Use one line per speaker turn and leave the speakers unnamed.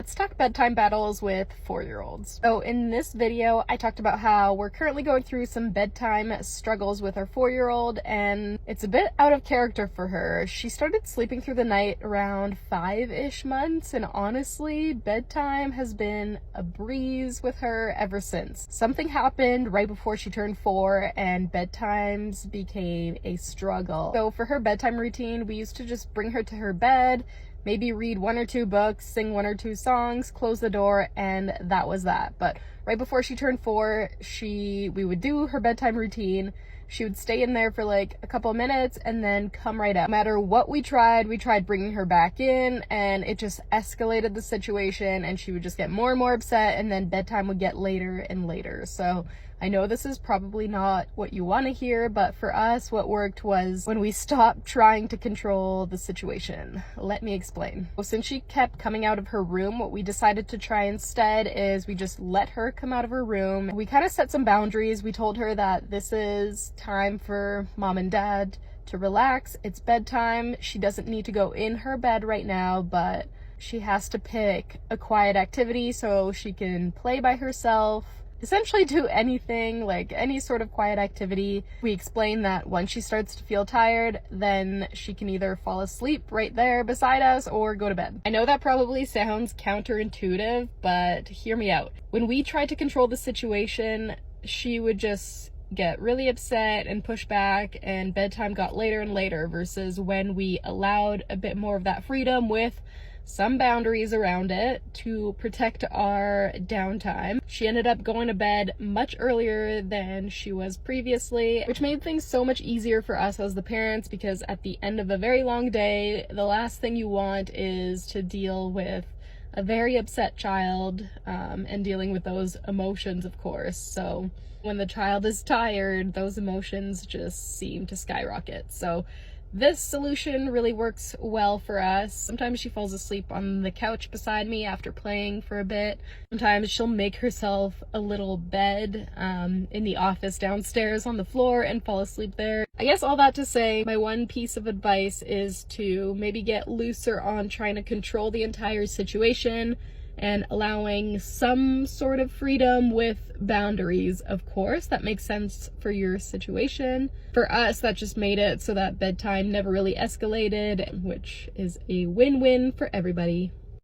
Let's talk bedtime battles with 4-year-olds. So in this video, I talked about how we're currently going through some bedtime struggles with our 4-year-old, and it's a bit out of character for her. She started sleeping through the night around 5-ish months, and honestly, bedtime has been a breeze with her ever since. Something happened right before she turned 4, and bedtimes became a struggle. So for her bedtime routine, we used to just bring her to her bed, maybe read 1 or 2 books, sing 1 or 2 songs, close the door, and that was that. But right before she turned 4, we would do her bedtime routine. She would stay in there for like a couple of minutes and then come right out. No matter what we tried bringing her back in, and it just escalated the situation, and she would just get more and more upset, and then bedtime would get later and later. So I know this is probably not what you want to hear, but for us, what worked was when we stopped trying to control the situation. Let me explain. Well, since she kept coming out of her room, what we decided to try instead is we just let her come out of her room. We kind of set some boundaries. We told her that this is time for mom and dad to relax. It's bedtime. She doesn't need to go in her bed right now, but she has to pick a quiet activity so she can play by herself. Essentially do anything, like any sort of quiet activity. We explain that once she starts to feel tired, then she can either fall asleep right there beside us or go to bed. I know that probably sounds counterintuitive, but hear me out. When we tried to control the situation, she would just get really upset and push back, and bedtime got later and later, versus when we allowed a bit more of that freedom with some boundaries around it to protect our downtime. She ended up going to bed much earlier than she was previously, which made things so much easier for us as the parents, because at the end of a very long day, the last thing you want is to deal with a very upset child, and dealing with those emotions, of course. So when the child is tired, those emotions just seem to skyrocket. So this solution really works well for us. Sometimes she falls asleep on the couch beside me after playing for a bit. Sometimes she'll make herself a little bed in the office downstairs on the floor and fall asleep there. I guess all that to say, my one piece of advice is to maybe get looser on trying to control the entire situation and allowing some sort of freedom with boundaries, of course. That makes sense for your situation. For us, that just made it so that bedtime never really escalated, which is a win-win for everybody.